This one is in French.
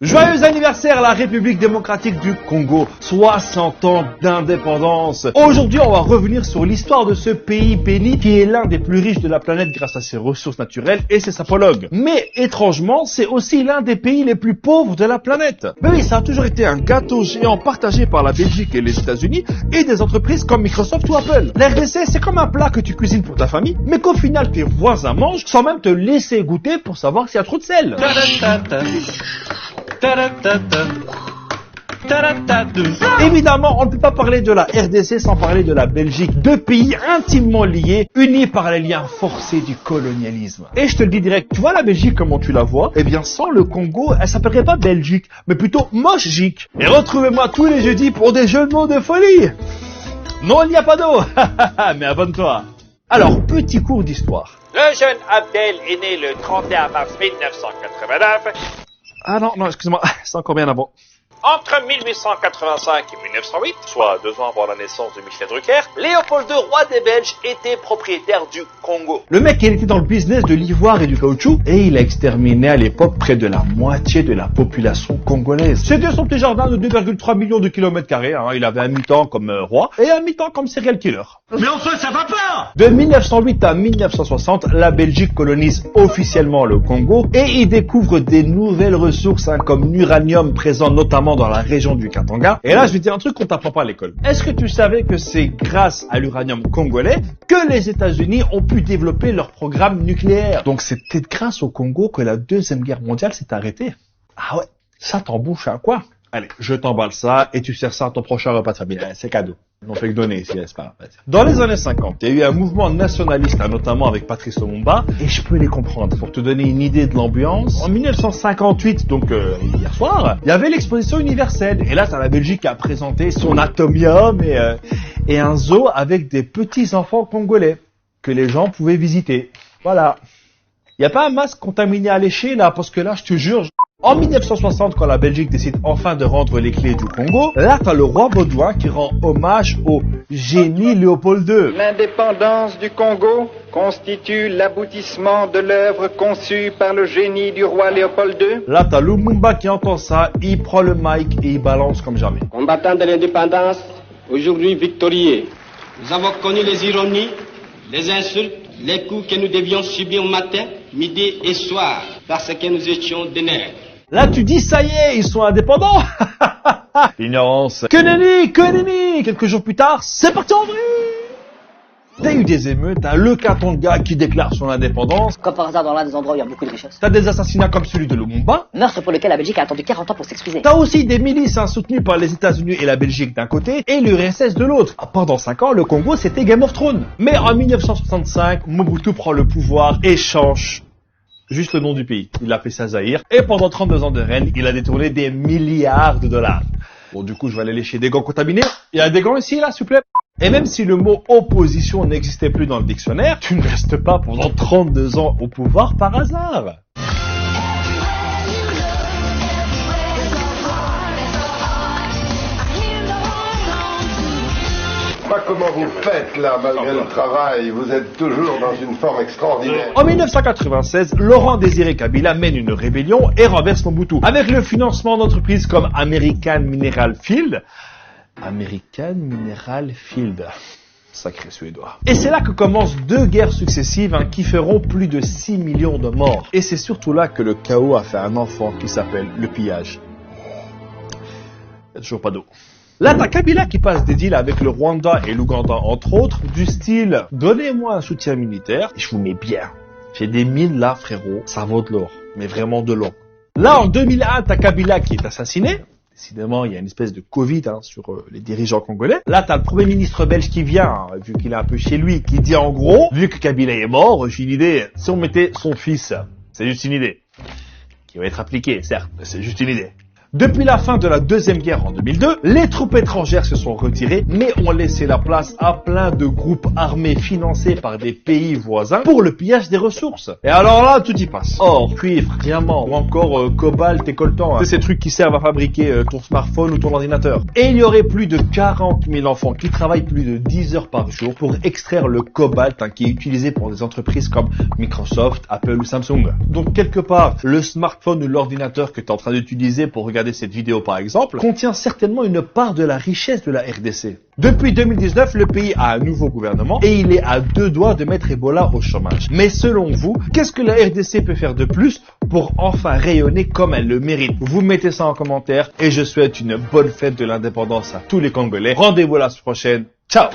Joyeux anniversaire à la République démocratique du Congo, 60 ans d'indépendance. Aujourd'hui, on va revenir sur l'histoire de ce pays béni qui est l'un des plus riches de la planète grâce à ses ressources naturelles et ses sapologues. Mais étrangement, c'est aussi l'un des pays les plus pauvres de la planète. Mais oui, ça a toujours été un gâteau géant partagé par la Belgique et les États-Unis et des entreprises comme Microsoft ou Apple. La RDC, c'est comme un plat que tu cuisines pour ta famille, mais qu'au final tes voisins mangent sans même te laisser goûter pour savoir s'il y a trop de sel. Évidemment, on ne peut pas parler de la RDC sans parler de la Belgique. Deux pays intimement liés, unis par les liens forcés du colonialisme. Et je te le dis direct, tu vois la Belgique comment tu la vois? Eh bien, sans le Congo, elle s'appellerait pas Belgique, mais plutôt Moche-gique. Et retrouvez-moi tous les jeudis pour des jeux de mots de folie. Non, il n'y a pas d'eau, mais abonne-toi. Alors, petit cours d'histoire. Le jeune Abdel est né le 31 mars 1989. Ah non, excuse-moi, c'est encore bien avant. Entre 1885 et 1908, soit 2 ans avant la naissance de Michel Drucker, Léopold II, roi des Belges, était propriétaire du Congo. Le mec, il était dans le business de l'ivoire et du caoutchouc, et il a exterminé à l'époque près de la moitié de la population congolaise. C'était son petit jardin de 2,3 millions de kilomètres carrés, hein. Il avait un mi-temps comme roi, et un mi-temps comme serial killer. Mais enfin, ça va pas! De 1908 à 1960, la Belgique colonise officiellement le Congo, et il découvre des nouvelles ressources, hein, comme l'uranium présent notamment dans la région du Katanga. Et là, je vais te dire un truc qu'on t'apprend pas à l'école. Est-ce que tu savais que c'est grâce à l'uranium congolais que les États-Unis ont pu développer leur programme nucléaire? Donc c'est peut-être grâce au Congo que la Deuxième Guerre mondiale s'est arrêtée. Ah ouais, ça t'embouche à quoi? Allez, je t'emballe ça et tu sers ça à ton prochain repas de famille. C'est cadeau. On fait que donner ici, n'est-ce pas? Dans les années 50, il y a eu un mouvement nationaliste, notamment avec Patrice Lumumba, et je peux les comprendre. Pour te donner une idée de l'ambiance, en 1958, donc hier soir, il y avait l'exposition universelle. Et là, t'as la Belgique qui a présenté son atomium et un zoo avec des petits-enfants congolais que les gens pouvaient visiter. Voilà. Il n'y a pas un masque contaminé à lécher, là, parce que là, je te jure... En 1960, quand la Belgique décide enfin de rendre les clés du Congo, là, t'as le roi Baudouin qui rend hommage au génie Léopold II. L'indépendance du Congo constitue l'aboutissement de l'œuvre conçue par le génie du roi Léopold II. Là, t'as Lumumba qui entend ça, il prend le mic et il balance comme jamais. Combattant de l'indépendance, aujourd'hui victorieux, nous avons connu les ironies, les insultes, les coups que nous devions subir matin, midi et soir, parce que nous étions des nègres. Là, tu dis, ça y est, ils sont indépendants. Ignorance. Que nenni. Quelques jours plus tard, c'est parti en vrille. T'as eu des émeutes, t'as le Katanga qui déclare son indépendance. Comme par hasard dans l'un des endroits où il y a beaucoup de richesses. T'as des assassinats comme celui de Lumumba. Meurtre pour lequel la Belgique a attendu 40 ans pour s'excuser. T'as aussi des milices soutenues par les États-Unis et la Belgique d'un côté et l'URSS de l'autre. Pendant 5 ans, le Congo c'était Game of Thrones. Mais en 1965, Mobutu prend le pouvoir et change juste le nom du pays. Il l'a appelé ça Zaïre. Et pendant 32 ans de règne, il a détourné des milliards de dollars. Bon, du coup, je vais aller lécher des gants contaminés. Il y a des gants ici, là, s'il vous plaît. Et même si le mot opposition n'existait plus dans le dictionnaire, tu ne restes pas pendant 32 ans au pouvoir par hasard. Pas comment vous faites là, malgré le travail, vous êtes toujours dans une forme extraordinaire. En 1996, Laurent Désiré Kabila mène une rébellion et renverse Mobutu, avec le financement d'entreprises comme American Mineral Field. Sacré suédois. Et c'est là que commencent 2 guerres successives qui feront plus de 6 millions de morts. Et c'est surtout là que le chaos a fait un enfant qui s'appelle le pillage. Il n'y a toujours pas d'eau. Là, t'as Kabila qui passe des deals avec le Rwanda et l'Ouganda, entre autres, du style « Donnez-moi un soutien militaire, et je vous mets bien. J'ai des mines là, frérot, ça vaut de l'or, mais vraiment de l'or. » Là, en 2001, t'as Kabila qui est assassiné. Décidément, il y a une espèce de Covid sur les dirigeants congolais. Là, t'as le Premier ministre belge qui vient, vu qu'il est un peu chez lui, qui dit en gros, vu que Kabila est mort, j'ai une idée, si on mettait son fils, c'est juste une idée, qui va être appliquée, certes, mais c'est juste une idée. Depuis la fin de la Deuxième Guerre en 2002, les troupes étrangères se sont retirées, mais ont laissé la place à plein de groupes armés financés par des pays voisins pour le pillage des ressources. Et alors là, tout y passe. Or, cuivre, diamant, ou encore cobalt et coltan. C'est ces trucs qui servent à fabriquer ton smartphone ou ton ordinateur. Et il y aurait plus de 40 000 enfants qui travaillent plus de 10 heures par jour pour extraire le cobalt qui est utilisé pour des entreprises comme Microsoft, Apple ou Samsung. Donc quelque part, le smartphone ou l'ordinateur que tu es en train d'utiliser pour regarder cette vidéo par exemple, contient certainement une part de la richesse de la RDC. Depuis 2019, le pays a un nouveau gouvernement et il est à 2 doigts de mettre Ebola au chômage. Mais selon vous, qu'est-ce que la RDC peut faire de plus pour enfin rayonner comme elle le mérite? Vous mettez ça en commentaire et je souhaite une bonne fête de l'indépendance à tous les Congolais. Rendez-vous la semaine prochaine. Ciao!